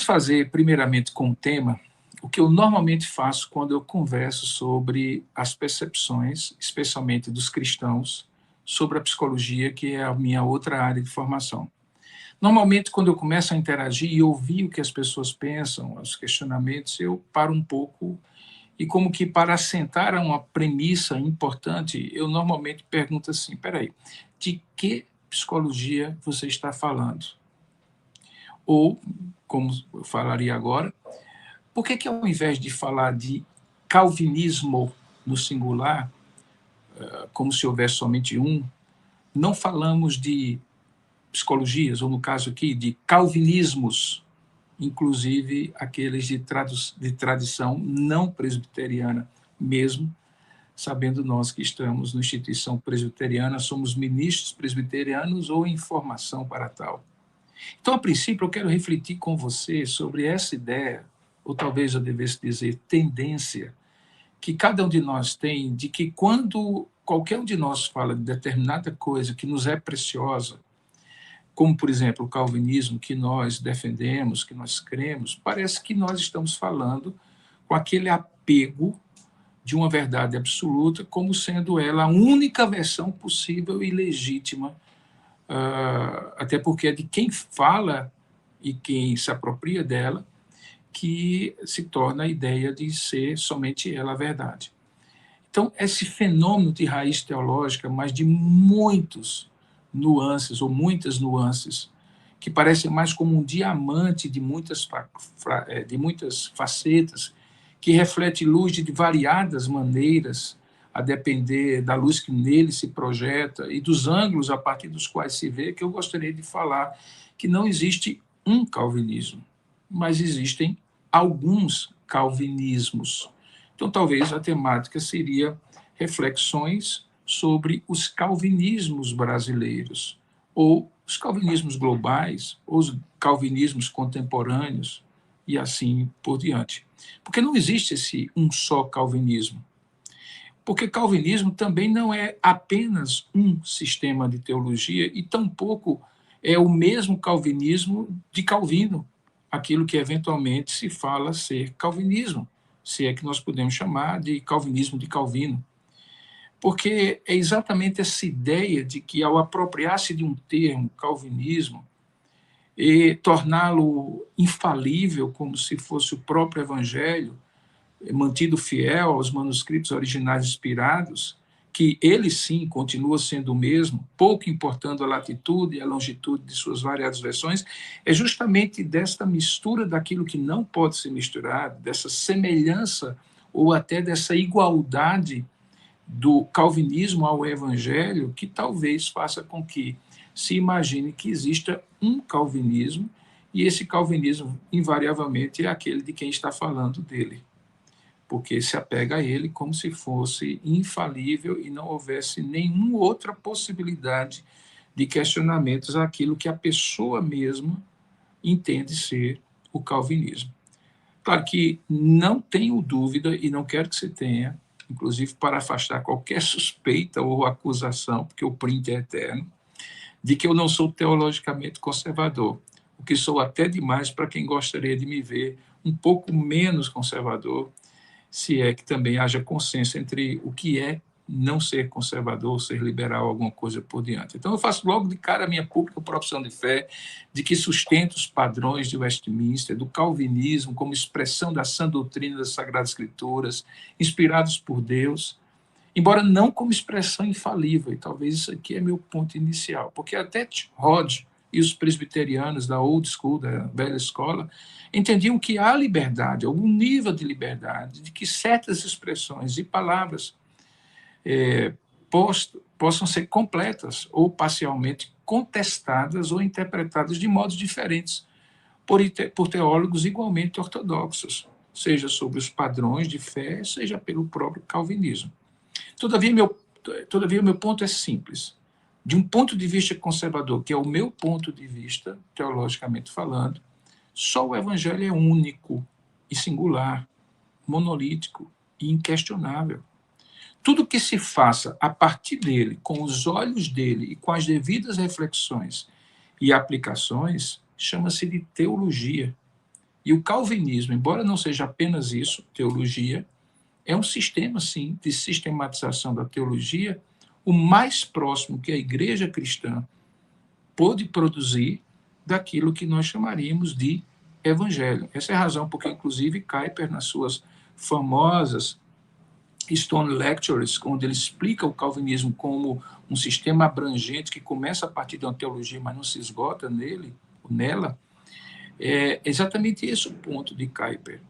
fazer, primeiramente, com o tema, o que eu normalmente faço quando eu converso sobre as percepções, especialmente dos cristãos, sobre a psicologia, que é a minha outra área de formação. Normalmente, quando eu começo a interagir e ouvir o que as pessoas pensam, os questionamentos, eu paro um pouco e, como que para assentar a uma premissa importante, eu normalmente pergunto assim: peraí, de que psicologia você está falando? Ou, como eu falaria agora, por que, ao invés de falar de calvinismo no singular, como se houvesse somente um, não falamos de psicologias, ou no caso aqui, de calvinismos, inclusive aqueles de tradição não presbiteriana, mesmo sabendo nós que estamos na instituição presbiteriana, somos ministros presbiterianos ou em formação para tal. Então, a princípio, eu quero refletir com você sobre essa ideia, ou talvez eu devesse dizer tendência, que cada um de nós tem, de que quando qualquer um de nós fala de determinada coisa que nos é preciosa, como, por exemplo, o calvinismo que nós defendemos, que nós cremos, parece que nós estamos falando com aquele apego de uma verdade absoluta como sendo ela a única versão possível e legítima, até porque é de quem fala e quem se apropria dela que se torna a ideia de ser somente ela a verdade. Então, esse fenômeno de raiz teológica, mas de muitos nuances, ou muitas nuances, que parecem mais como um diamante de muitas facetas, que reflete luz de variadas maneiras, a depender da luz que nele se projeta e dos ângulos a partir dos quais se vê, que eu gostaria de falar que não existe um calvinismo, mas existem alguns calvinismos. Então, talvez a temática seria reflexões sobre os calvinismos brasileiros, ou os calvinismos globais, ou os calvinismos contemporâneos, e assim por diante. Porque não existe esse um só calvinismo. Porque calvinismo também não é apenas um sistema de teologia, e tampouco é o mesmo calvinismo de Calvino, aquilo que eventualmente se fala ser calvinismo, se é que nós podemos chamar de calvinismo de Calvino. Porque é exatamente essa ideia de que, ao apropriar-se de um termo, calvinismo, e torná-lo infalível, como se fosse o próprio Evangelho, mantido fiel aos manuscritos originais inspirados, que ele sim continua sendo o mesmo, pouco importando a latitude e a longitude de suas variadas versões, é justamente desta mistura daquilo que não pode ser misturado, dessa semelhança ou até dessa igualdade do calvinismo ao evangelho, que talvez faça com que se imagine que exista um calvinismo, e esse calvinismo, invariavelmente, é aquele de quem está falando dele, porque se apega a ele como se fosse infalível e não houvesse nenhuma outra possibilidade de questionamentos àquilo que a pessoa mesma entende ser o calvinismo. Claro que não tenho dúvida, e não quero que você tenha, inclusive para afastar qualquer suspeita ou acusação, porque o print é eterno, de que eu não sou teologicamente conservador, o que sou até demais para quem gostaria de me ver um pouco menos conservador, se é que também haja consenso entre o que é não ser conservador, ser liberal, alguma coisa por diante. Então, eu faço logo de cara a minha pública profissão de fé de que sustento os padrões de Westminster, do calvinismo, como expressão da sã doutrina das Sagradas Escrituras, inspirados por Deus, embora não como expressão infalível, e talvez isso aqui é meu ponto inicial, porque até Rod e os presbiterianos da old school, da velha escola, entendiam que há liberdade, algum nível de liberdade, de que certas expressões e palavras possam ser completas ou parcialmente contestadas ou interpretadas de modos diferentes por teólogos igualmente ortodoxos, seja sobre os padrões de fé, seja pelo próprio calvinismo. Todavia, meu ponto é simples. De um ponto de vista conservador, que é o meu ponto de vista, teologicamente falando, só o evangelho é único e singular, monolítico e inquestionável. Tudo que se faça a partir dele, com os olhos dele e com as devidas reflexões e aplicações, chama-se de teologia. E o calvinismo, embora não seja apenas isso, teologia, é um sistema, sim, de sistematização da teologia, o mais próximo que a igreja cristã pôde produzir daquilo que nós chamaríamos de evangelho. Essa é a razão porque, inclusive, Kuyper, nas suas famosas Stone Lectures, onde ele explica o calvinismo como um sistema abrangente que começa a partir de uma teologia, mas não se esgota nela, é exatamente esse o ponto de Kuyper,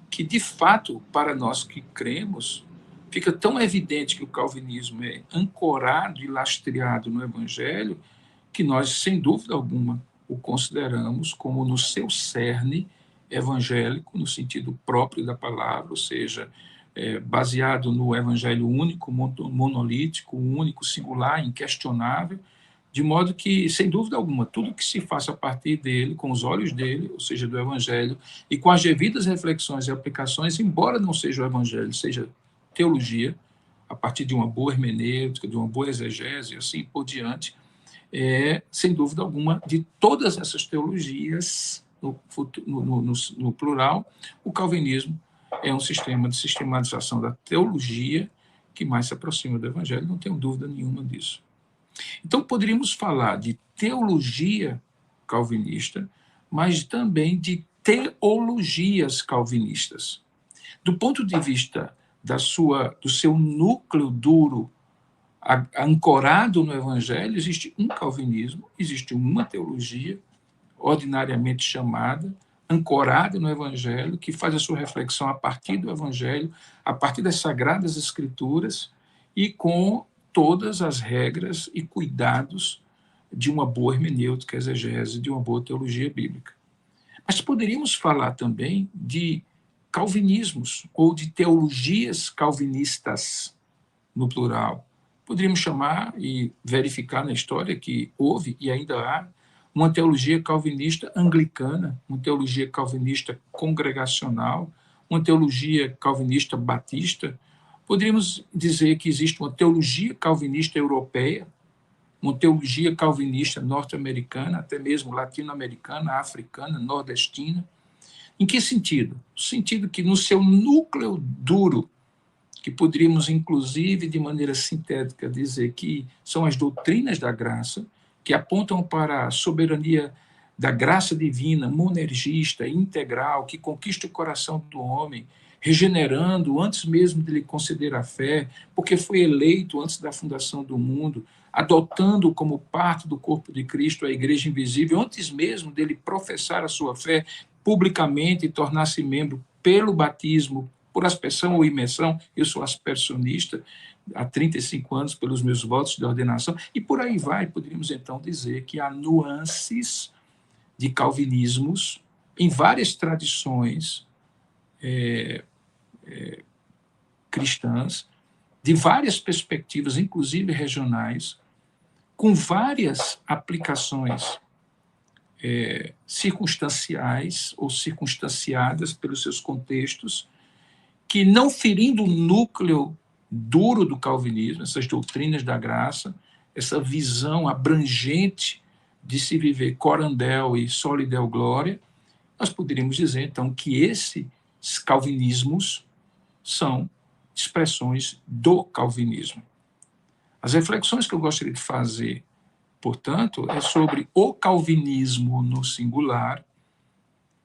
que, de fato, para nós que cremos, fica tão evidente que o calvinismo é ancorado e lastreado no evangelho, que nós, sem dúvida alguma, o consideramos como, no seu cerne, evangélico, no sentido próprio da palavra, ou seja, baseado no evangelho único, monolítico, único, singular, inquestionável, de modo que, sem dúvida alguma, tudo que se faça a partir dele, com os olhos dele, ou seja, do evangelho, e com as devidas reflexões e aplicações, embora não seja o evangelho, seja teologia, a partir de uma boa hermenêutica, de uma boa exegese, e assim por diante, sem dúvida alguma, de todas essas teologias, no plural, o calvinismo é um sistema de sistematização da teologia que mais se aproxima do evangelho, não tenho dúvida nenhuma disso. Então, poderíamos falar de teologia calvinista, mas também de teologias calvinistas. Do ponto de vista do seu núcleo duro, ancorado no Evangelho, existe um calvinismo, existe uma teologia, ordinariamente chamada, ancorada no Evangelho, que faz a sua reflexão a partir do Evangelho, a partir das Sagradas Escrituras e com todas as regras e cuidados de uma boa hermenêutica, exegese, de uma boa teologia bíblica. Mas poderíamos falar também de calvinismos ou de teologias calvinistas, no plural. Poderíamos chamar e verificar na história que houve e ainda há uma teologia calvinista anglicana, uma teologia calvinista congregacional, uma teologia calvinista batista. Poderíamos dizer que existe uma teologia calvinista europeia, uma teologia calvinista norte-americana, até mesmo latino-americana, africana, nordestina. Em que sentido? No sentido que, no seu núcleo duro, que poderíamos, inclusive, de maneira sintética, dizer que são as doutrinas da graça, que apontam para a soberania da graça divina, monergista, integral, que conquista o coração do homem, regenerando antes mesmo de lhe conceder a fé, porque foi eleito antes da fundação do mundo, adotando como parte do corpo de Cristo a igreja invisível, antes mesmo dele professar a sua fé publicamente e tornar-se membro pelo batismo, por aspersão ou imersão. Eu sou aspersionista há 35 anos pelos meus votos de ordenação, e por aí vai. Poderíamos então dizer que há nuances de calvinismos em várias tradições cristãs, de várias perspectivas, inclusive regionais, com várias aplicações circunstanciais ou circunstanciadas pelos seus contextos, que, não ferindo o núcleo duro do calvinismo, essas doutrinas da graça, essa visão abrangente de se viver corandel e solidel glória, nós poderíamos dizer, então, que esses calvinismos são expressões do calvinismo. As reflexões que eu gostaria de fazer, portanto, é sobre o calvinismo no singular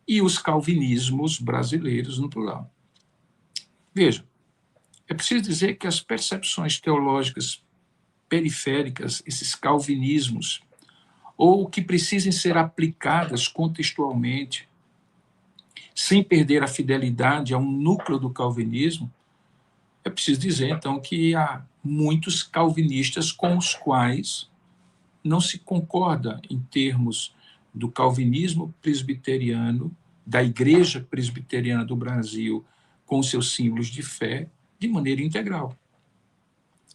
e os calvinismos brasileiros no plural. Veja, é preciso dizer que as percepções teológicas periféricas, esses calvinismos, ou que precisem ser aplicadas contextualmente, sem perder a fidelidade a um núcleo do calvinismo, é preciso dizer, então, que há muitos calvinistas com os quais não se concorda em termos do calvinismo presbiteriano, da Igreja Presbiteriana do Brasil, com seus símbolos de fé, de maneira integral.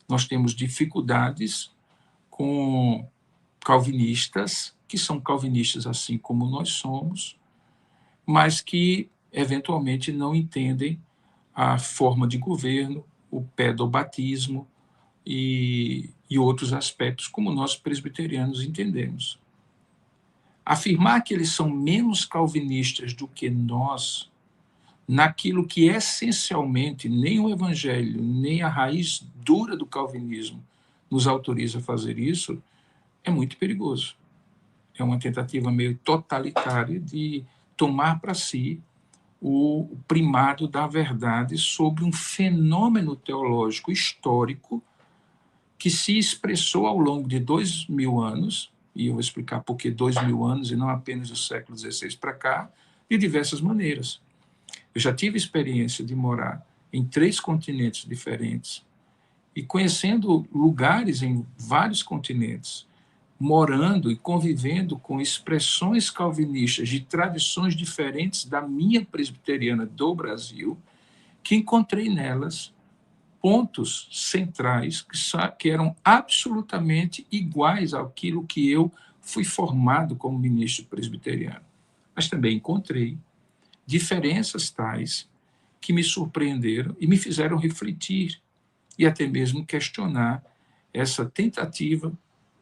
Nós temos dificuldades com calvinistas, que são calvinistas assim como nós somos, mas que, eventualmente, não entendem a forma de governo, o pedobatismo e outros aspectos, como nós presbiterianos entendemos. afirmar que eles são menos calvinistas do que nós, naquilo que essencialmente nem o Evangelho, nem a raiz dura do calvinismo nos autoriza a fazer isso, é muito perigoso. É uma tentativa meio totalitária de tomar para si o primado da verdade sobre um fenômeno teológico histórico que se expressou ao longo de 2000 anos, e eu vou explicar por que 2000 anos e não apenas do século XVI para cá, de diversas maneiras. Eu já tive experiência de morar em 3 continentes diferentes e conhecendo lugares em vários continentes, morando e convivendo com expressões calvinistas de tradições diferentes da minha presbiteriana do Brasil, que encontrei nelas pontos centrais que eram absolutamente iguais àquilo que eu fui formado como ministro presbiteriano. Mas também encontrei diferenças tais que me surpreenderam e me fizeram refletir e até mesmo questionar essa tentativa,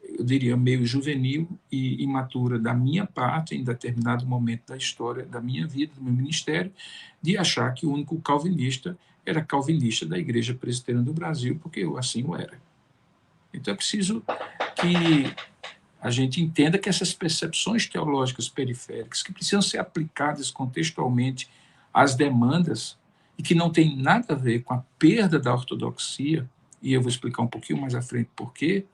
eu diria, meio juvenil e imatura da minha parte, em determinado momento da história da minha vida, do meu ministério, de achar que o único calvinista era calvinista da Igreja Presbiteriana do Brasil, porque eu assim o era. Então é preciso que a gente entenda que essas percepções teológicas periféricas, que precisam ser aplicadas contextualmente às demandas e que não tem nada a ver com a perda da ortodoxia, e eu vou explicar um pouquinho mais à frente por quê,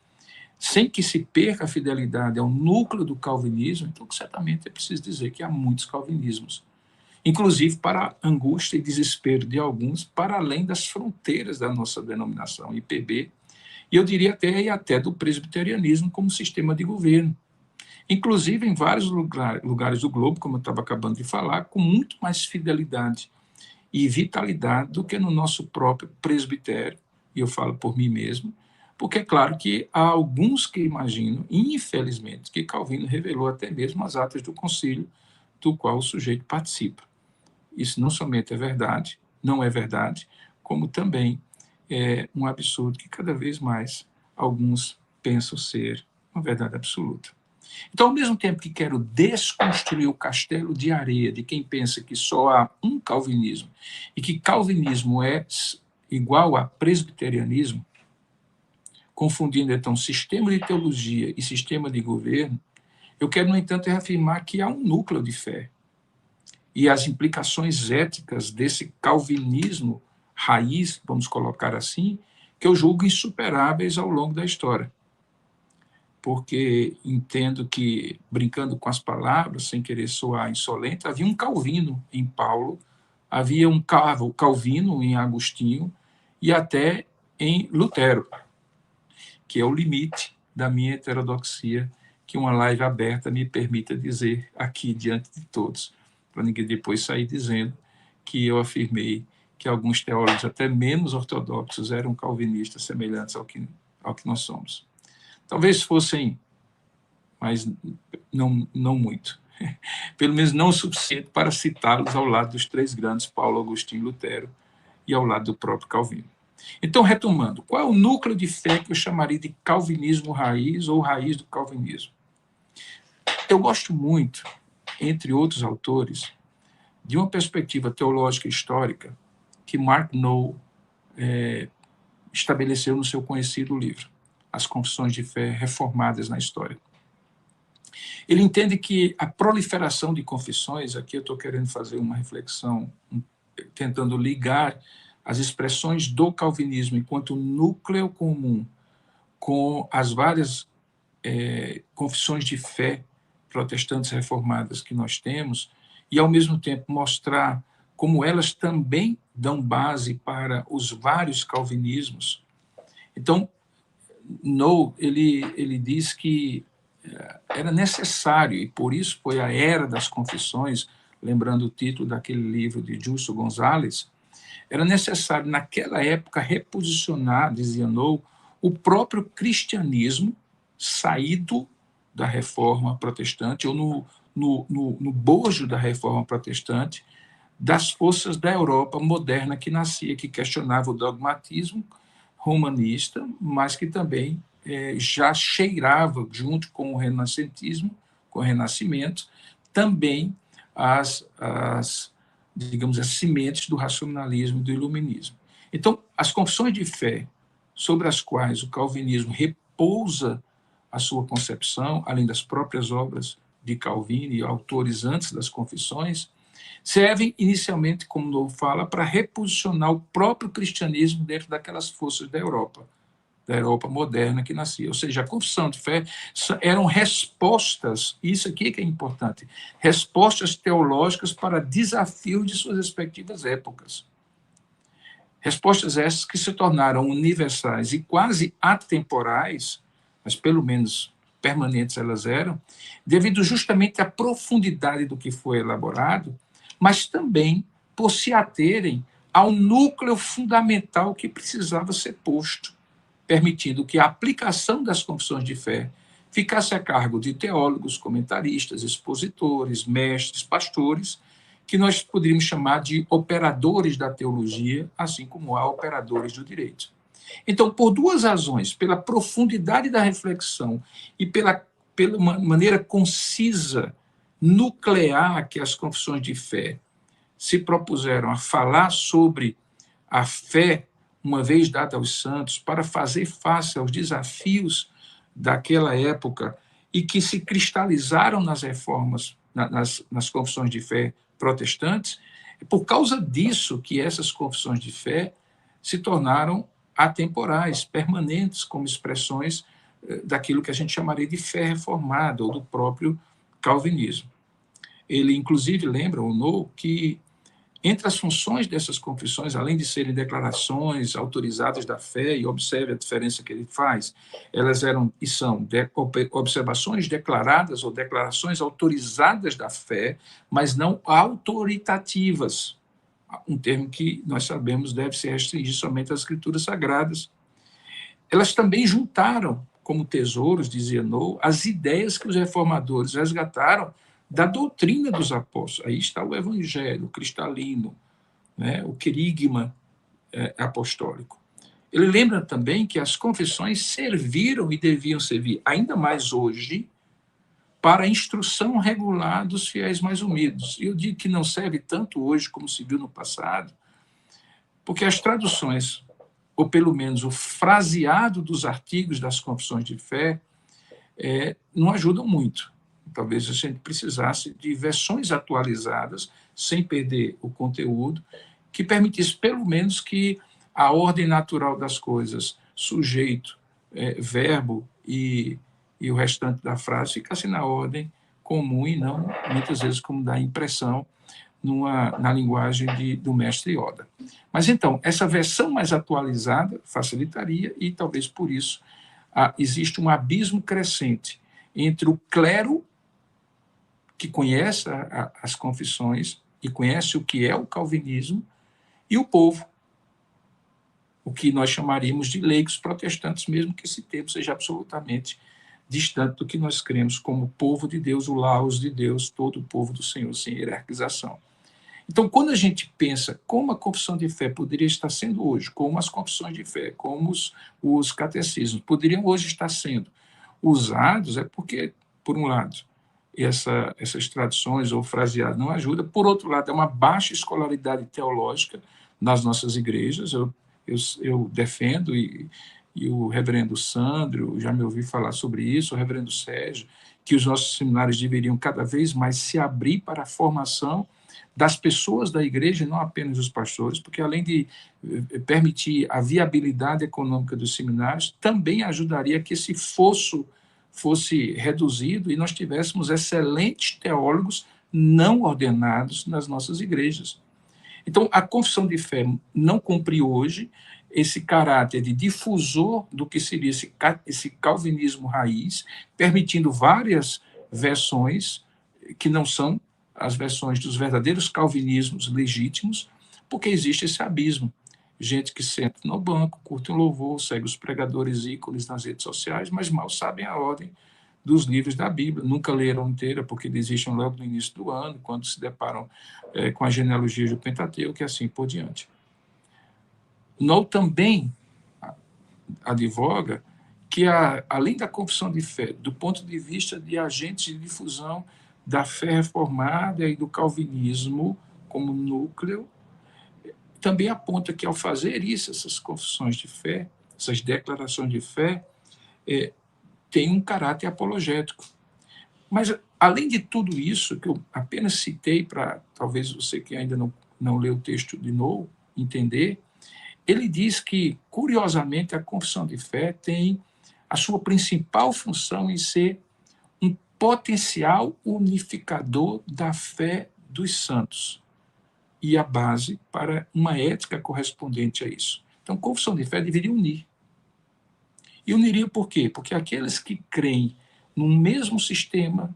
sem que se perca a fidelidade ao núcleo do calvinismo, então certamente é preciso dizer que há muitos calvinismos, inclusive para a angústia e desespero de alguns, para além das fronteiras da nossa denominação IPB, e eu diria até do presbiterianismo como sistema de governo. Inclusive em vários lugares do globo, como eu estava acabando de falar, com muito mais fidelidade e vitalidade do que no nosso próprio presbitério, e eu falo por mim mesmo, porque é claro que há alguns que imaginam, infelizmente, que Calvino revelou até mesmo as atas do concílio do qual o sujeito participa. Isso não somente é verdade, não é verdade, como também é um absurdo que cada vez mais alguns pensam ser uma verdade absoluta. Então, ao mesmo tempo que quero desconstruir o castelo de areia de quem pensa que só há um calvinismo e que calvinismo é igual a presbiterianismo, confundindo então sistema de teologia e sistema de governo, eu quero, no entanto, reafirmar que há um núcleo de fé e as implicações éticas desse calvinismo raiz, vamos colocar assim, que eu julgo insuperáveis ao longo da história. Porque entendo que, brincando com as palavras, sem querer soar insolente, havia um Calvino em Paulo, havia um Calvino em Agostinho e até em Lutero, que é o limite da minha heterodoxia, que uma live aberta me permita dizer aqui diante de todos, para ninguém depois sair dizendo que eu afirmei que alguns teólogos até menos ortodoxos eram calvinistas semelhantes ao que nós somos. Talvez fossem, mas não muito. Pelo menos não o suficiente para citá-los ao lado dos 3 grandes, Paulo, Agostinho e Lutero, e ao lado do próprio Calvino. Então, retomando, qual é o núcleo de fé que eu chamaria de calvinismo raiz ou raiz do calvinismo? Eu gosto muito, entre outros autores, de uma perspectiva teológica histórica que Mark Noll estabeleceu no seu conhecido livro, As Confissões de Fé Reformadas na História. Ele entende que a proliferação de confissões, aqui eu estou querendo fazer uma reflexão, tentando ligar as expressões do calvinismo enquanto núcleo comum com as várias confissões de fé protestantes reformadas que nós temos, e, ao mesmo tempo, mostrar como elas também dão base para os vários calvinismos. Então, Noll, ele diz que era necessário, e por isso foi a Era das Confissões, lembrando o título daquele livro de Justo Gonzalez, era necessário, naquela época, reposicionar, dizia Noll, o próprio cristianismo saído da reforma protestante, ou no bojo da reforma protestante, das forças da Europa moderna que nascia, que questionava o dogmatismo romanista, mas que também já cheirava, junto com o renascentismo, com o Renascimento, também digamos, as sementes do racionalismo e do iluminismo. Então, as confissões de fé sobre as quais o calvinismo repousa a sua concepção, além das próprias obras de Calvino e autores antes das confissões, servem inicialmente, como o Novo fala, para reposicionar o próprio cristianismo dentro daquelas forças da Europa moderna que nascia. Ou seja, a confissão de fé eram respostas, isso aqui que é importante, respostas teológicas para desafios de suas respectivas épocas. Respostas essas que se tornaram universais e quase atemporais, mas pelo menos permanentes elas eram, devido justamente à profundidade do que foi elaborado, mas também por se aterem ao núcleo fundamental que precisava ser posto, permitindo que a aplicação das confissões de fé ficasse a cargo de teólogos, comentaristas, expositores, mestres, pastores, que nós poderíamos chamar de operadores da teologia, assim como há operadores do direito. Então, por duas razões, pela profundidade da reflexão e pela maneira concisa, nuclear que as confissões de fé se propuseram a falar sobre a fé, uma vez dada aos santos, para fazer face aos desafios daquela época e que se cristalizaram nas reformas, nas confissões de fé protestantes, é por causa disso que essas confissões de fé se tornaram atemporais, permanentes, como expressões daquilo que a gente chamaria de fé reformada, ou do próprio calvinismo. Ele, inclusive, lembra, o No, que entre as funções dessas confissões, além de serem declarações autorizadas da fé, e observe a diferença que ele faz, elas eram e são observações declaradas ou declarações autorizadas da fé, mas não autoritativas, um termo que nós sabemos deve se restringir somente às escrituras sagradas. Elas também juntaram, como tesouros, dizia No, as ideias que os reformadores resgataram da doutrina dos apóstolos. Aí está o evangelho cristalino, né, o querigma apostólico. Ele lembra também que as confissões serviram e deviam servir, ainda mais hoje, para a instrução regular dos fiéis mais humildes. E eu digo que não serve tanto hoje como se viu no passado, porque as traduções, ou pelo menos o fraseado dos artigos das confissões de fé, não ajudam muito. Talvez a gente precisasse de versões atualizadas, sem perder o conteúdo, que permitisse, pelo menos, que a ordem natural das coisas, sujeito, verbo e o restante da frase, ficasse na ordem comum e não, muitas vezes, como dá a impressão na linguagem do mestre Oda. Mas, então, essa versão mais atualizada facilitaria e, talvez por isso, existe um abismo crescente entre o clero, que conhece as confissões e conhece o que é o calvinismo, e o povo, o que nós chamaríamos de leigos protestantes, mesmo que esse termo seja absolutamente distante do que nós cremos como povo de Deus, o laos de Deus, todo o povo do Senhor, sem hierarquização. Então, quando a gente pensa como a confissão de fé poderia estar sendo hoje, como as confissões de fé, como os catecismos poderiam hoje estar sendo usados, é porque, por um lado, essas tradições ou fraseados não ajudam. Por outro lado, é uma baixa escolaridade teológica nas nossas igrejas. Eu defendo, e o reverendo Sandro já me ouvi falar sobre isso, o reverendo Sérgio, que os nossos seminários deveriam cada vez mais se abrir para a formação das pessoas da igreja, não apenas dos pastores, porque além de permitir a viabilidade econômica dos seminários, também ajudaria que esse fosso fosse reduzido e nós tivéssemos excelentes teólogos não ordenados nas nossas igrejas. Então, a confissão de fé não cumpre hoje esse caráter de difusor do que seria esse calvinismo raiz, permitindo várias versões que não são as versões dos verdadeiros calvinismos legítimos, porque existe esse abismo. Gente que senta no banco, curte um louvor, segue os pregadores ícones nas redes sociais, mas mal sabem a ordem dos livros da Bíblia, nunca leram inteira, porque desistem logo no início do ano, quando se deparam com a genealogia do Pentateuco e assim por diante. No também advoga que, além da confissão de fé, do ponto de vista de agentes de difusão da fé reformada e do calvinismo como núcleo, também aponta que, ao fazer isso, essas confissões de fé, essas declarações de fé, tem um caráter apologético. Mas, além de tudo isso, que eu apenas citei para, talvez você que ainda não leu o texto de novo, entender, ele diz que, curiosamente, a confissão de fé tem a sua principal função em ser um potencial unificador da fé dos santos e a base para uma ética correspondente a isso. Então, confissão de fé deveria unir. E uniria por quê? Porque aqueles que creem no mesmo sistema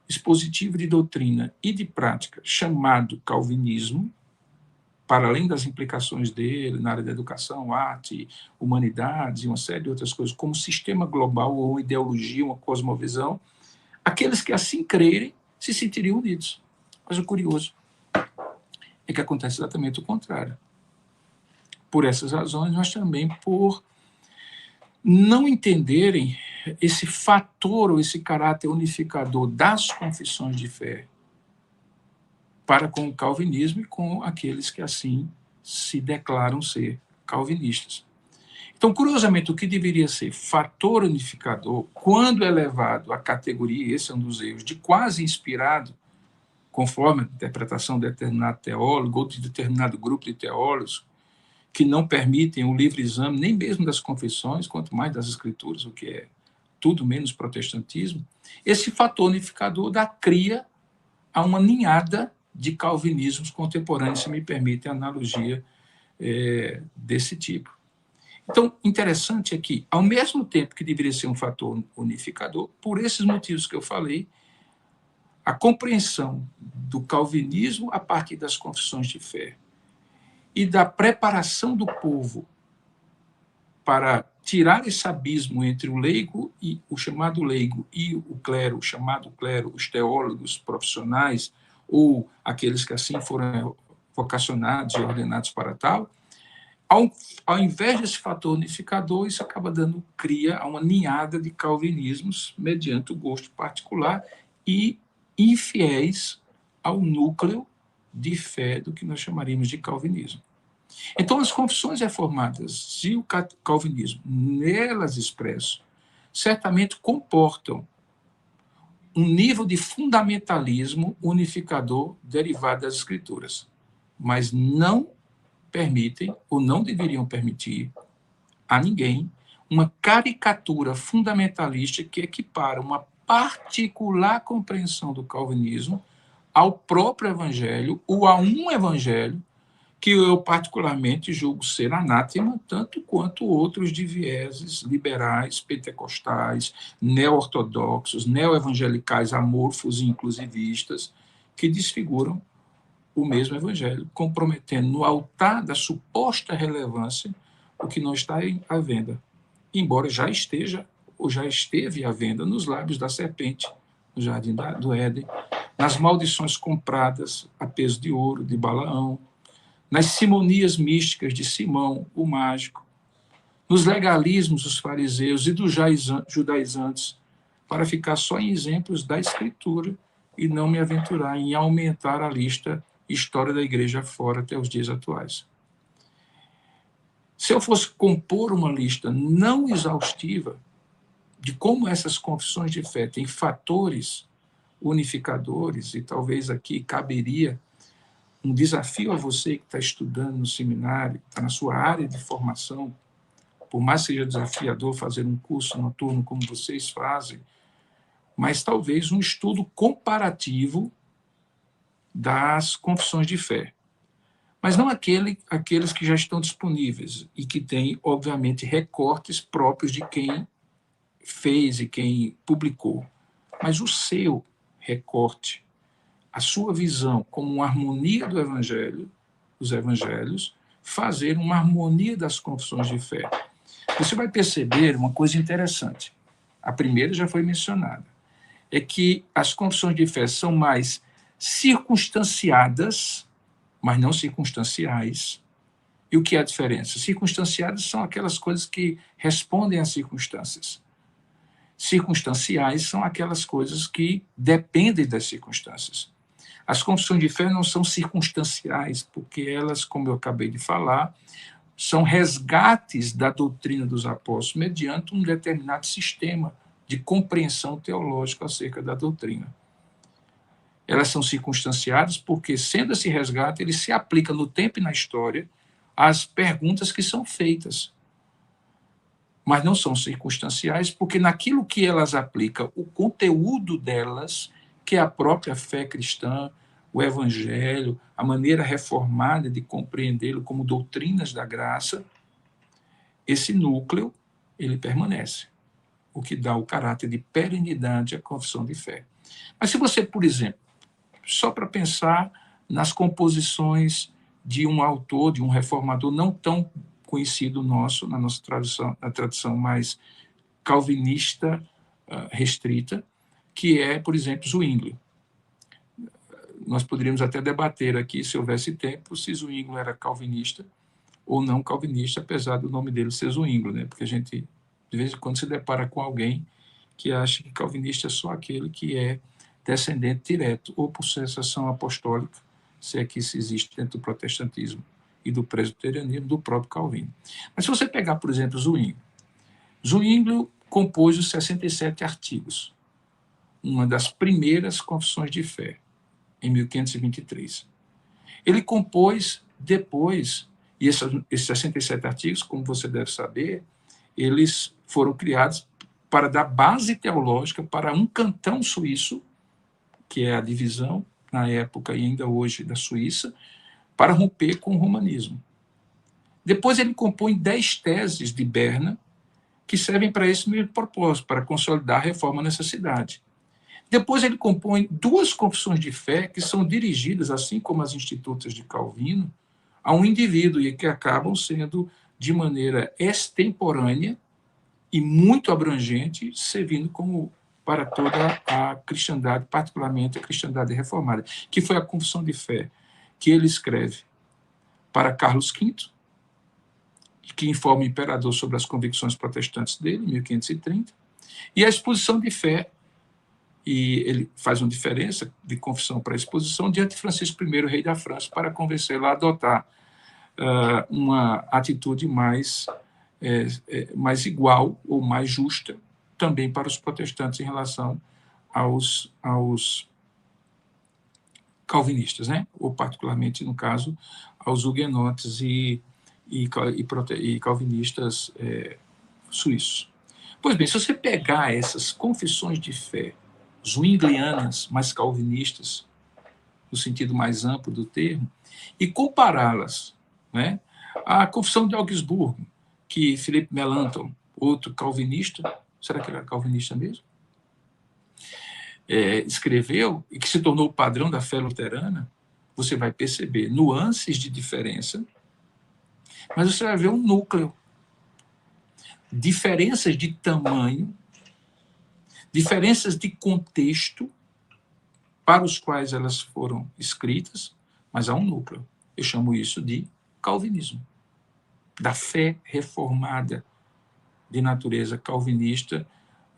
expositivo de doutrina e de prática chamado calvinismo, para além das implicações dele na área da educação, arte, humanidades e uma série de outras coisas, como sistema global ou uma ideologia, uma cosmovisão, aqueles que assim crerem se sentiriam unidos. Mas o curioso é que acontece exatamente o contrário. Por essas razões, mas também por não entenderem esse fator ou esse caráter unificador das confissões de fé para com o calvinismo e com aqueles que assim se declaram ser calvinistas. Então, curiosamente, o que deveria ser fator unificador, quando é levado à categoria, esse é um dos erros, de quase inspirado, conforme a interpretação de determinado teólogo ou de determinado grupo de teólogos, que não permitem o livre exame, nem mesmo das confissões, quanto mais das escrituras, o que é tudo menos protestantismo, esse fator unificador dá cria a uma ninhada de calvinismos contemporâneos, se me permite a analogia desse tipo. Então, interessante é que, ao mesmo tempo que deveria ser um fator unificador, por esses motivos que eu falei, a compreensão do calvinismo a partir das confissões de fé e da preparação do povo para tirar esse abismo entre o leigo e o chamado leigo e o clero, o chamado clero, os teólogos profissionais ou aqueles que assim foram vocacionados e ordenados para tal, ao invés desse fator unificador, isso acaba dando cria a uma ninhada de calvinismos mediante o gosto particular e infiéis ao núcleo de fé do que nós chamaríamos de calvinismo. Então, as confissões reformadas e o calvinismo, nelas expresso, certamente comportam um nível de fundamentalismo unificador derivado das Escrituras, mas não permitem, ou não deveriam permitir, a ninguém uma caricatura fundamentalista que equipara uma particular compreensão do calvinismo ao próprio evangelho ou a um evangelho que eu particularmente julgo ser anátema, tanto quanto outros de vieses liberais, pentecostais, neo-ortodoxos, neo-evangelicais amorfos e inclusivistas, que desfiguram o mesmo evangelho, comprometendo no altar da suposta relevância o que não está à venda, embora já esteja ou já esteve à venda nos lábios da serpente, no jardim do Éden, nas maldições compradas a peso de ouro de Balaão, nas simonias místicas de Simão, o mágico, nos legalismos dos fariseus e dos judaizantes, para ficar só em exemplos da Escritura e não me aventurar em aumentar a lista história da igreja fora até os dias atuais. Se eu fosse compor uma lista não exaustiva de como essas confissões de fé têm fatores unificadores, e talvez aqui caberia um desafio a você que está estudando no seminário, está na sua área de formação, por mais que seja desafiador fazer um curso noturno como vocês fazem, mas talvez um estudo comparativo das confissões de fé. Mas não aqueles que já estão disponíveis e que têm, obviamente, recortes próprios de quem fez e quem publicou, mas o seu recorte, a sua visão como uma harmonia do evangelho, dos evangelhos, fazer uma harmonia das confissões de fé. Você vai perceber uma coisa interessante. A primeira já foi mencionada. É que as confissões de fé são mais circunstanciadas, mas não circunstanciais, E o que é a diferença? Circunstanciadas são aquelas coisas que respondem às circunstâncias. Circunstanciais são aquelas coisas que dependem das circunstâncias. As confissões de fé não são circunstanciais, porque elas, como eu acabei de falar, são resgates da doutrina dos apóstolos mediante um determinado sistema de compreensão teológica acerca da doutrina. Elas são circunstanciadas porque, sendo esse resgate, ele se aplica no tempo e na história às perguntas que são feitas. Mas não são circunstanciais porque naquilo que elas aplicam, o conteúdo delas, que é a própria fé cristã, o evangelho, a maneira reformada de compreendê-lo como doutrinas da graça, esse núcleo, ele permanece, o que dá o caráter de perenidade à confissão de fé. Mas se você, por exemplo, só para pensar nas composições de um autor, de um reformador não tão conhecido nosso, na nossa tradição, na tradição mais calvinista restrita, que é, por exemplo, Zwingli. Nós poderíamos até debater aqui, se houvesse tempo, se Zwingli era calvinista ou não calvinista, apesar do nome dele ser Zwingli, né? Porque a gente, de vez em quando, se depara com alguém que acha que calvinista é só aquele que é descendente direto, ou por sucessão apostólica, se é que isso existe dentro do protestantismo e do presbiterianismo, do próprio Calvino. Mas se você pegar, por exemplo, Zwingli compôs os 67 artigos, uma das primeiras confissões de fé, em 1523. Ele compôs depois, e esses 67 artigos, como você deve saber, eles foram criados para dar base teológica para um cantão suíço, que é a divisão, na época e ainda hoje, da Suíça, para romper com o romanismo. Depois ele compõe 10 teses de Berna, que servem para esse mesmo propósito, para consolidar a reforma nessa cidade. Depois ele compõe 2 confissões de fé, que são dirigidas, assim como as institutas de Calvino, a um indivíduo e que acabam sendo, de maneira extemporânea e muito abrangente, servindo como para toda a cristandade, particularmente a cristandade reformada, que foi a confissão de fé que ele escreve para Carlos V, que informa o imperador sobre as convicções protestantes dele, em 1530, e a exposição de fé, e ele faz uma diferença de confissão para exposição diante de Francisco I, rei da França, para convencê-lo a adotar uma atitude mais igual ou mais justa também para os protestantes em relação aos calvinistas, né? Ou particularmente, no caso, aos huguenotes e calvinistas suíços. Pois bem, se você pegar essas confissões de fé zwinglianas, mais calvinistas, no sentido mais amplo do termo, e compará-las, né, à Confissão de Augsburgo, que Philippe Melanchthon, outro calvinista, será que ele era calvinista mesmo? Escreveu, e que se tornou o padrão da fé luterana, você vai perceber nuances de diferença, mas você vai ver um núcleo, diferenças de tamanho, diferenças de contexto para os quais elas foram escritas, mas há um núcleo. Eu chamo isso de calvinismo, da fé reformada de natureza calvinista,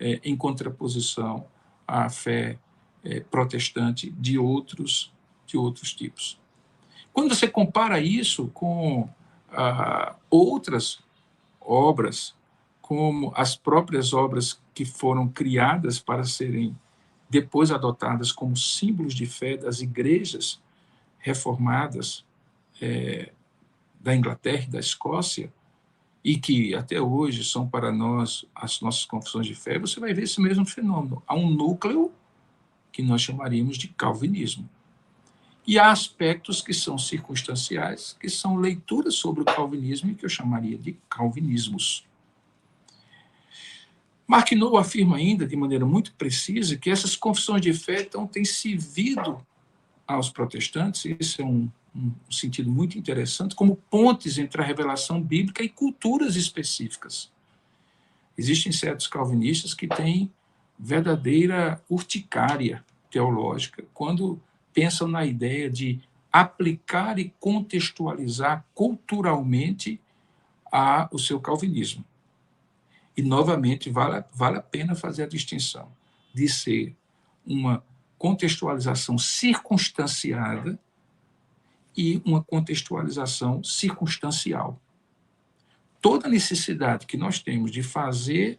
em contraposição à fé protestante de outros tipos. Quando você compara isso com outras obras, como as próprias obras que foram criadas para serem depois adotadas como símbolos de fé das igrejas reformadas da Inglaterra e da Escócia, e que até hoje são para nós as nossas confissões de fé, você vai ver esse mesmo fenômeno. Há um núcleo que nós chamaríamos de calvinismo. E há aspectos que são circunstanciais, que são leituras sobre o calvinismo e que eu chamaria de calvinismos. Martineau afirma ainda, de maneira muito precisa, que essas confissões de fé então, têm servido aos protestantes, esse é um sentido muito interessante, como pontes entre a revelação bíblica e culturas específicas. Existem certos calvinistas que têm verdadeira urticária teológica quando pensam na ideia de aplicar e contextualizar culturalmente o seu calvinismo. E, novamente, vale a pena fazer a distinção de ser uma contextualização circunstanciada e uma contextualização circunstancial. Toda necessidade que nós temos de fazer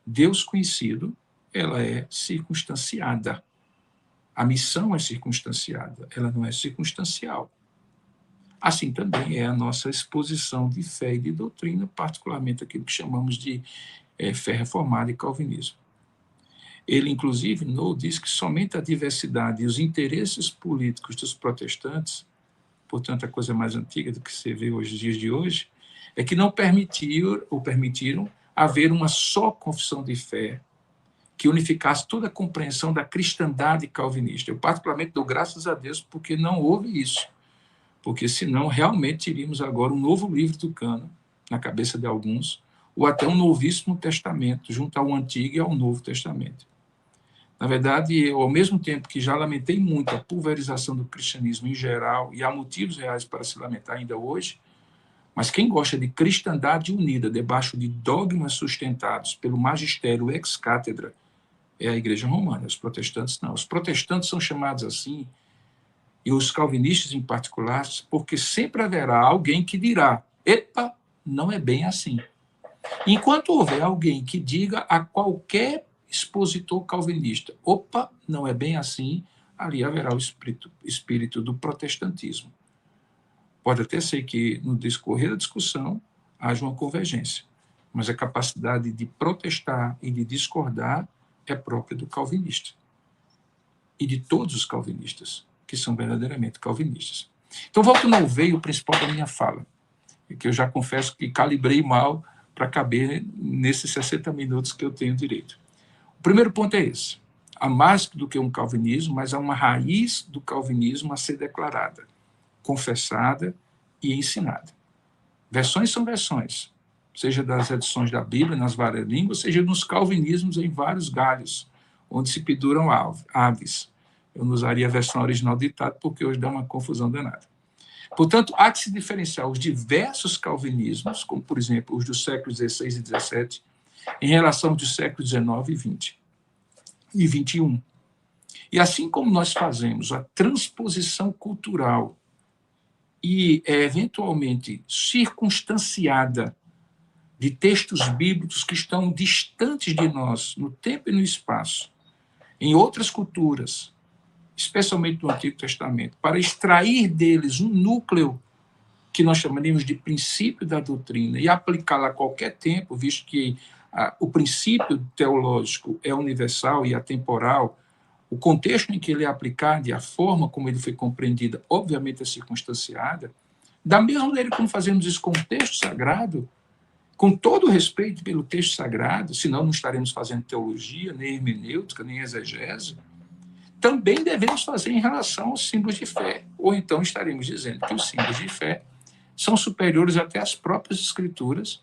Deus conhecido, ela é circunstanciada. A missão é circunstanciada, ela não é circunstancial. Assim também é a nossa exposição de fé e de doutrina, particularmente aquilo que chamamos de fé reformada e calvinismo. Ele, inclusive, diz que somente a diversidade e os interesses políticos dos protestantes, portanto, a coisa mais antiga do que se vê hoje, nos dias de hoje, é que não permitiram haver uma só confissão de fé que unificasse toda a compreensão da cristandade calvinista. Eu, particularmente, dou graças a Deus porque não houve isso, porque senão realmente teríamos agora um novo livro do cânon na cabeça de alguns, ou até um novíssimo testamento, junto ao Antigo e ao Novo Testamento. Na verdade, eu, ao mesmo tempo que já lamentei muito a pulverização do cristianismo em geral, e há motivos reais para se lamentar ainda hoje, mas quem gosta de cristandade unida debaixo de dogmas sustentados pelo magistério ex-cátedra é a Igreja Romana, os protestantes não. Os protestantes são chamados assim, e os calvinistas em particular, porque sempre haverá alguém que dirá: epa, não é bem assim. Enquanto houver alguém que diga a qualquer expositor calvinista: opa, não é bem assim, ali haverá o espírito do protestantismo. Pode até ser que, no discorrer da discussão, haja uma convergência, mas a capacidade de protestar e de discordar é própria do calvinista e de todos os calvinistas, que são verdadeiramente calvinistas. Então, volto ao veio principal da minha fala, que eu já confesso que calibrei mal para caber nesses 60 minutos que eu tenho direito. O primeiro ponto é esse: há mais do que um calvinismo, mas há uma raiz do calvinismo a ser declarada, confessada e ensinada. Versões são versões, seja das edições da Bíblia nas várias línguas, seja nos calvinismos em vários galhos, onde se penduram aves. Eu não usaria a versão original ditado, porque hoje dá uma confusão danada. Portanto, há que se diferenciar os diversos calvinismos, como, por exemplo, os dos séculos XVI e XVII, em relação aos dos séculos XIX e XX e XXI. E assim como nós fazemos a transposição cultural e eventualmente circunstanciada de textos bíblicos que estão distantes de nós, no tempo e no espaço, em outras culturas, especialmente no Antigo Testamento, para extrair deles um núcleo que nós chamaríamos de princípio da doutrina e aplicá-la a qualquer tempo, visto que o princípio teológico é universal e atemporal, o contexto em que ele é aplicado e a forma como ele foi compreendida, obviamente, é circunstanciada. Da mesma maneira como fazemos isso com o texto sagrado, com todo o respeito pelo texto sagrado, senão não estaremos fazendo teologia, nem hermenêutica, nem exegese, também devemos fazer em relação aos símbolos de fé. Ou então estaremos dizendo que os símbolos de fé são superiores até às próprias escrituras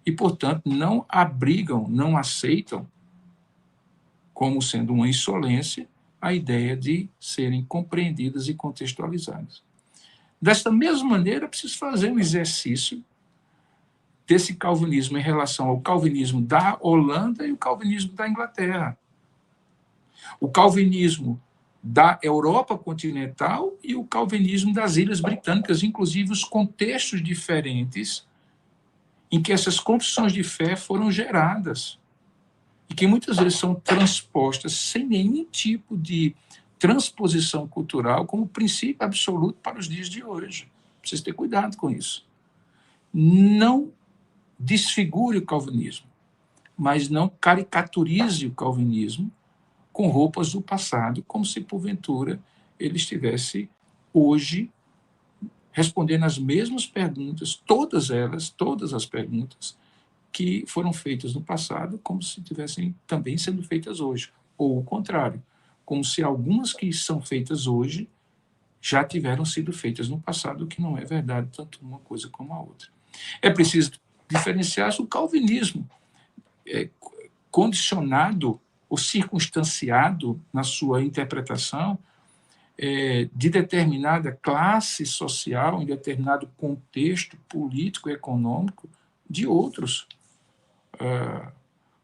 e, portanto, não abrigam, não aceitam, como sendo uma insolência, a ideia de serem compreendidas e contextualizadas. Desta mesma maneira, é preciso fazer um exercício desse calvinismo em relação ao calvinismo da Holanda e o calvinismo da Inglaterra. O calvinismo da Europa continental e o calvinismo das Ilhas Britânicas, inclusive os contextos diferentes em que essas confissões de fé foram geradas e que muitas vezes são transpostas sem nenhum tipo de transposição cultural como princípio absoluto para os dias de hoje. Precisa ter cuidado com isso. Não desfigure o calvinismo, mas não caricaturize o calvinismo com roupas do passado, como se, porventura, ele estivesse hoje respondendo as mesmas perguntas, todas as perguntas que foram feitas no passado, como se estivessem também sendo feitas hoje. Ou o contrário, como se algumas que são feitas hoje já tiveram sido feitas no passado, o que não é verdade, tanto uma coisa como a outra. É preciso diferenciar o calvinismo condicionado ou circunstanciado na sua interpretação de determinada classe social, em determinado contexto político e econômico, de outros.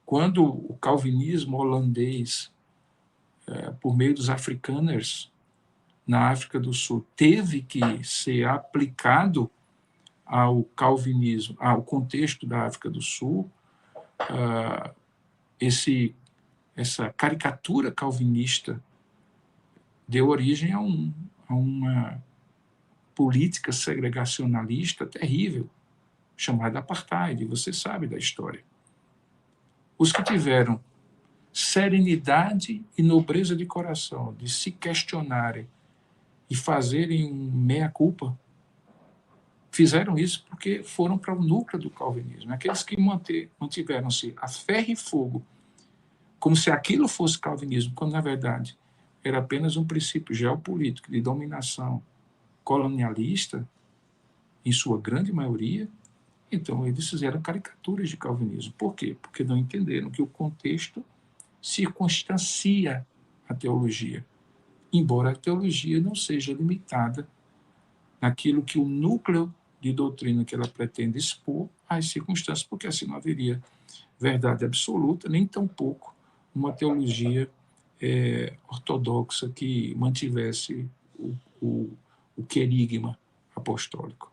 Quando o calvinismo holandês, por meio dos afrikaners, na África do Sul, teve que ser aplicado ao calvinismo, ao contexto da África do Sul, essa caricatura calvinista deu origem a uma política segregacionalista terrível, chamada apartheid, você sabe da história. Os que tiveram serenidade e nobreza de coração de se questionarem e fazerem meia-culpa, fizeram isso porque foram para o núcleo do calvinismo. Aqueles que mantiveram-se a ferro e fogo, como se aquilo fosse calvinismo, quando, na verdade, era apenas um princípio geopolítico de dominação colonialista, em sua grande maioria, então eles fizeram caricaturas de calvinismo. Por quê? Porque não entenderam que o contexto circunstancia a teologia, embora a teologia não seja limitada naquilo que o núcleo de doutrina que ela pretende expor às circunstâncias, porque assim não haveria verdade absoluta, nem tampouco uma teologia ortodoxa que mantivesse o querigma apostólico.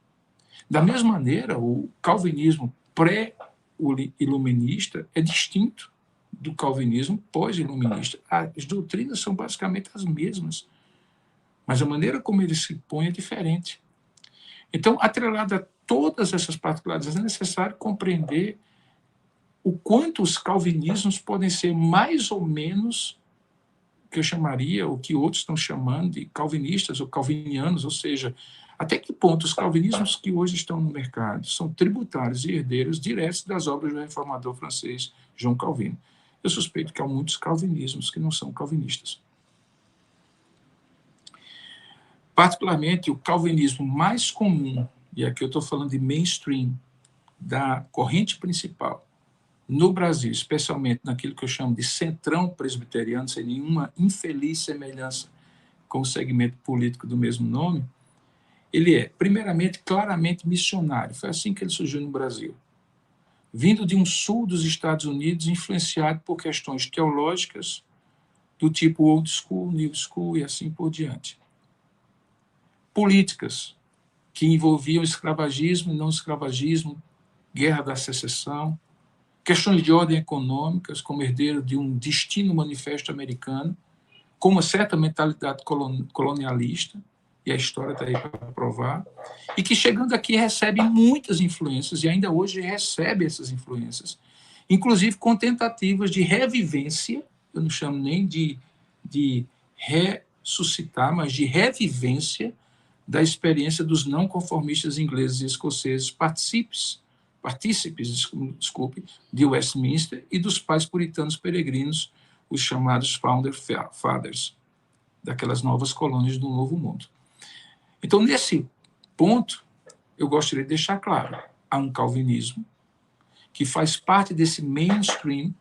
Da mesma maneira, o calvinismo pré-iluminista é distinto do calvinismo pós-iluminista. As doutrinas são basicamente as mesmas, mas a maneira como ele se põe é diferente. Então, atrelado a todas essas particularidades, é necessário compreender o quanto os calvinismos podem ser mais ou menos o que eu chamaria, o que outros estão chamando de calvinistas ou calvinianos, ou seja, até que ponto os calvinismos que hoje estão no mercado são tributários e herdeiros diretos das obras do reformador francês João Calvino. Eu suspeito que há muitos calvinismos que não são calvinistas. Particularmente, o calvinismo mais comum, e aqui eu estou falando de mainstream, da corrente principal, no Brasil, especialmente naquilo que eu chamo de centrão presbiteriano, sem nenhuma infeliz semelhança com o segmento político do mesmo nome, ele é, primeiramente, claramente missionário. Foi assim que ele surgiu no Brasil. Vindo de um sul dos Estados Unidos, influenciado por questões teológicas do tipo old school, new school e assim por diante. Políticas que envolviam escravagismo e não escravagismo, guerra da secessão, questões de ordem econômicas, como herdeiro de um destino manifesto americano, com uma certa mentalidade colonialista, e a história está aí para provar, e que chegando aqui recebe muitas influências, e ainda hoje recebe essas influências, inclusive com tentativas de revivência, eu não chamo nem de ressuscitar, mas de revivência da experiência dos não conformistas ingleses e escoceses, partícipes, de Westminster e dos pais puritanos peregrinos, os chamados Founder Fathers, daquelas novas colônias do Novo Mundo. Então, nesse ponto, eu gostaria de deixar claro, há um calvinismo que faz parte desse mainstream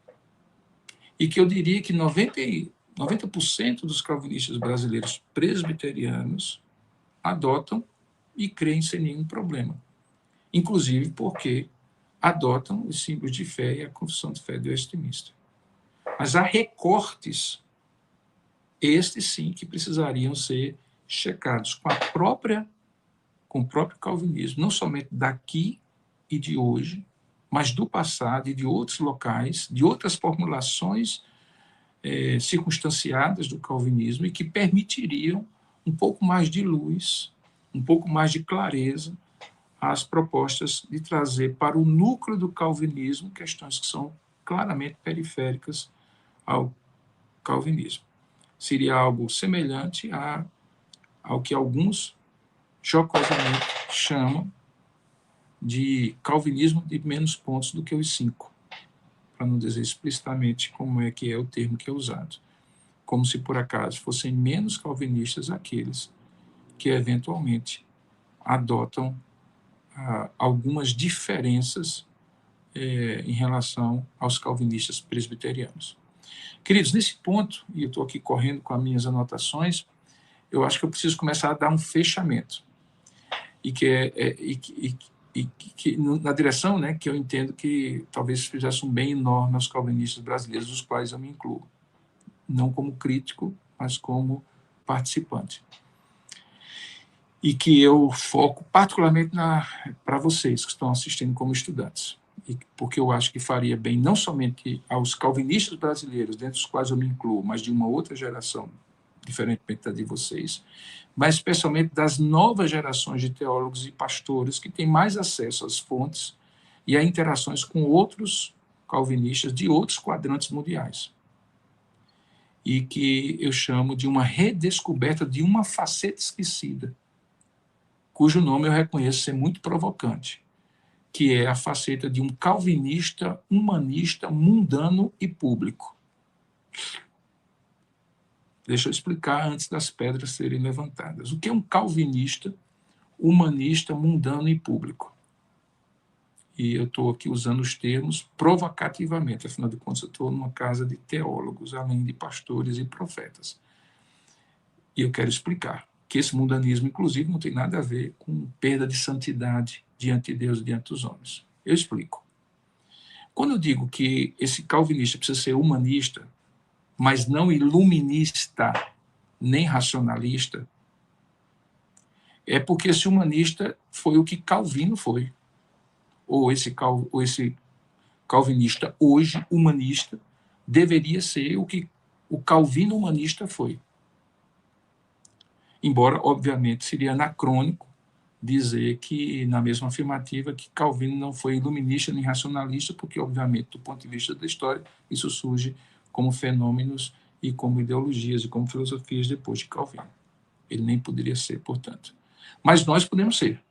e que eu diria que 90% dos calvinistas brasileiros presbiterianos adotam e creem sem nenhum problema. Inclusive porque adotam os símbolos de fé e a confissão de fé de Westminster. Mas há recortes, estes sim, que precisariam ser checados com o próprio calvinismo, não somente daqui e de hoje, mas do passado e de outros locais, de outras formulações circunstanciadas do calvinismo e que permitiriam um pouco mais de luz, um pouco mais de clareza às propostas de trazer para o núcleo do calvinismo questões que são claramente periféricas ao calvinismo. Seria algo semelhante ao que alguns jocosamente chamam de calvinismo de menos pontos do que os 5, para não dizer explicitamente como é que é o termo que é usado. Como se, por acaso, fossem menos calvinistas aqueles que, eventualmente, adotam algumas diferenças em relação aos calvinistas presbiterianos. Queridos, nesse ponto, e eu estou aqui correndo com as minhas anotações, eu acho que eu preciso começar a dar um fechamento. E na direção, né, que eu entendo que talvez fizesse um bem enorme aos calvinistas brasileiros, dos quais eu me incluo. Não como crítico, mas como participante. E que eu foco particularmente para vocês que estão assistindo como estudantes. Porque eu acho que faria bem não somente aos calvinistas brasileiros, dentre os quais eu me incluo, mas de uma outra geração, diferentemente da de vocês, mas especialmente das novas gerações de teólogos e pastores que têm mais acesso às fontes e a interações com outros calvinistas de outros quadrantes mundiais. E que eu chamo de uma redescoberta de uma faceta esquecida, cujo nome eu reconheço ser muito provocante, que é a faceta de um calvinista, humanista, mundano e público. Deixa eu explicar antes das pedras serem levantadas. O que é um calvinista, humanista, mundano e público? E eu estou aqui usando os termos provocativamente, afinal de contas eu estou numa casa de teólogos, além de pastores e profetas. E eu quero explicar que esse mundanismo, inclusive, não tem nada a ver com perda de santidade diante de Deus e diante dos homens. Eu explico. Quando eu digo que esse calvinista precisa ser humanista, mas não iluminista, nem racionalista, é porque esse humanista foi o que Calvino foi. Ou esse calvinista hoje, humanista, deveria ser o que o Calvino humanista foi. Embora, obviamente, seria anacrônico dizer que, na mesma afirmativa, que Calvino não foi iluminista nem racionalista, porque, obviamente, do ponto de vista da história, isso surge como fenômenos e como ideologias e como filosofias depois de Calvino. Ele nem poderia ser, portanto. Mas nós podemos ser.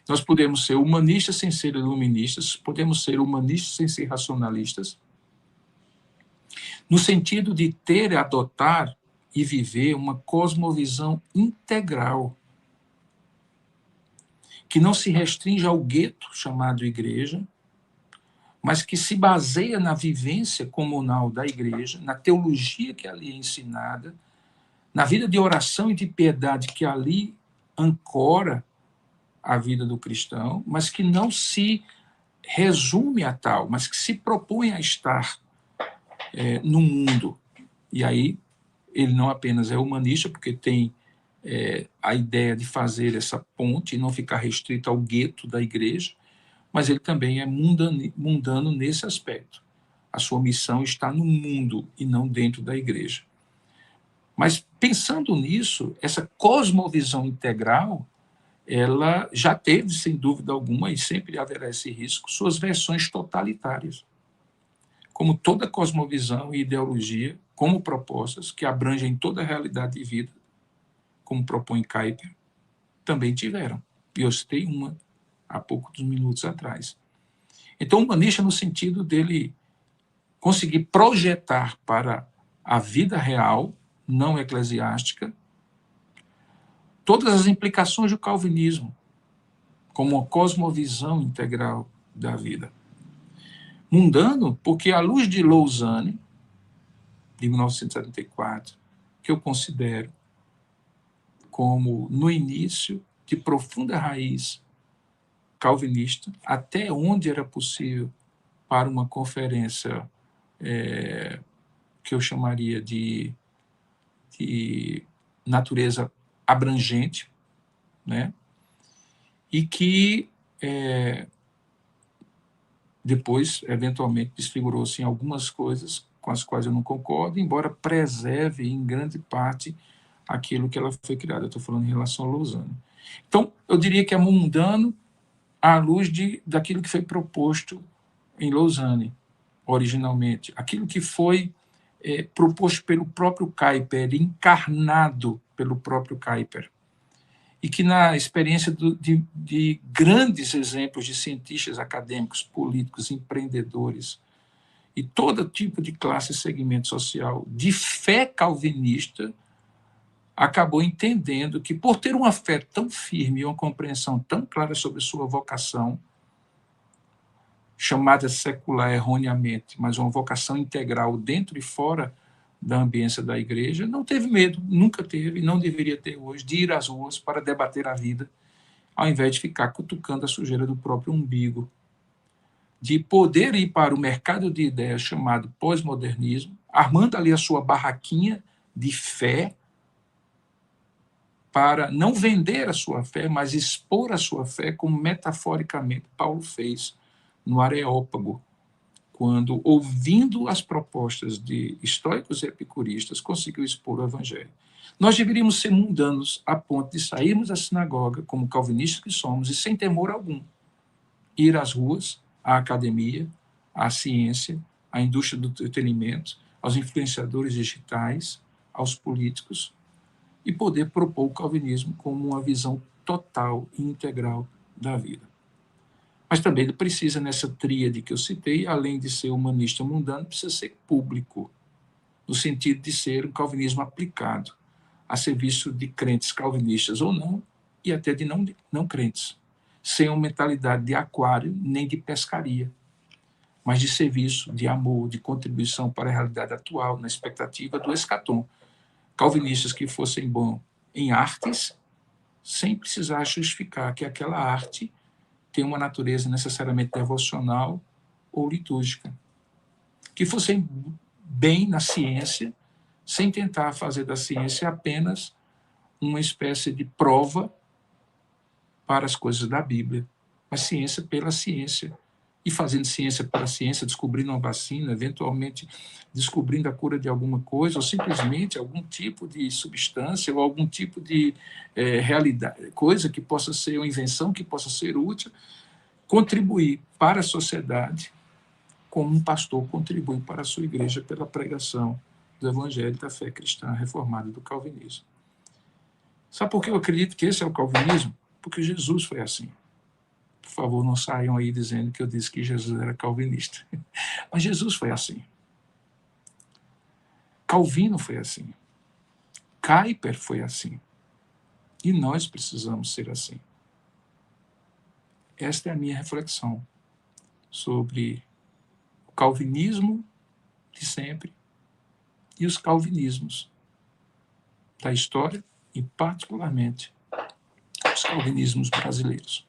Nós podemos ser humanistas sem ser iluministas, podemos ser humanistas sem ser racionalistas, no sentido de ter e adotar e viver uma cosmovisão integral, que não se restringe ao gueto chamado igreja, mas que se baseia na vivência comunal da igreja, na teologia que ali é ensinada, na vida de oração e de piedade que ali ancora a vida do cristão, mas que não se resume a tal, mas que se propõe a estar no mundo. E aí ele não apenas é humanista, porque tem a ideia de fazer essa ponte e não ficar restrito ao gueto da igreja, mas ele também é mundano nesse aspecto. A sua missão está no mundo e não dentro da igreja. Mas pensando nisso, essa cosmovisão integral, ela já teve, sem dúvida alguma, e sempre haverá esse risco, suas versões totalitárias. Como toda cosmovisão e ideologia, como propostas que abrangem toda a realidade de vida, como propõe Kuyper, também tiveram. E eu citei uma há poucos minutos atrás. Então, humanista no sentido dele conseguir projetar para a vida real, não eclesiástica, todas as implicações do calvinismo, como uma cosmovisão integral da vida. Mundano, porque à luz de Lausanne, de 1974, que eu considero como, no início, de profunda raiz calvinista, até onde era possível para uma conferência que eu chamaria de natureza abrangente, né? E que depois, eventualmente, desfigurou-se em algumas coisas com as quais eu não concordo, embora preserve, em grande parte, aquilo que ela foi criada. Eu estou falando em relação a Lausanne. Então, eu diria que é mundano à luz daquilo que foi proposto em Lausanne, originalmente. Aquilo que foi proposto pelo próprio Kuyper, encarnado pelo próprio Kuyper. E que, na experiência de grandes exemplos de cientistas acadêmicos, políticos, empreendedores, e todo tipo de classe e segmento social de fé calvinista, acabou entendendo que, por ter uma fé tão firme e uma compreensão tão clara sobre sua vocação, chamada secular erroneamente, mas uma vocação integral dentro e fora da ambiência da igreja, não teve medo, nunca teve, e não deveria ter hoje, de ir às ruas para debater a vida, ao invés de ficar cutucando a sujeira do próprio umbigo, de poder ir para o mercado de ideias chamado pós-modernismo, armando ali a sua barraquinha de fé, para não vender a sua fé, mas expor a sua fé, como metaforicamente Paulo fez no Areópago, quando, ouvindo as propostas de estoicos e epicuristas, conseguiu expor o evangelho. Nós deveríamos ser mundanos a ponto de sairmos da sinagoga, como calvinistas que somos, e sem temor algum, ir às ruas, à academia, à ciência, à indústria do entretenimento, aos influenciadores digitais, aos políticos, e poder propor o calvinismo como uma visão total e integral da vida. Mas também ele precisa, nessa tríade que eu citei, além de ser humanista mundano, precisa ser público, no sentido de ser um calvinismo aplicado, a serviço de crentes calvinistas ou não, e até de não crentes, sem uma mentalidade de aquário nem de pescaria, mas de serviço, de amor, de contribuição para a realidade atual, na expectativa do escatom. Calvinistas que fossem bons em artes, sem precisar justificar que aquela arte tem uma natureza necessariamente devocional ou litúrgica. Que fossem bem na ciência, sem tentar fazer da ciência apenas uma espécie de prova para as coisas da Bíblia, mas ciência pela ciência. E fazendo ciência pela ciência, descobrindo uma vacina, eventualmente descobrindo a cura de alguma coisa, ou simplesmente algum tipo de substância, ou algum tipo de realidade, coisa que possa ser uma invenção, que possa ser útil, contribuir para a sociedade, como um pastor contribui para a sua igreja pela pregação do Evangelho da fé cristã reformada do calvinismo. Sabe por que eu acredito que esse é o calvinismo? Porque Jesus foi assim. Por favor, não saiam aí dizendo que eu disse que Jesus era calvinista. Mas Jesus foi assim. Calvino foi assim. Kuyper foi assim. E nós precisamos ser assim. Esta é a minha reflexão sobre o calvinismo de sempre e os calvinismos da história e, particularmente, os calvinismos brasileiros.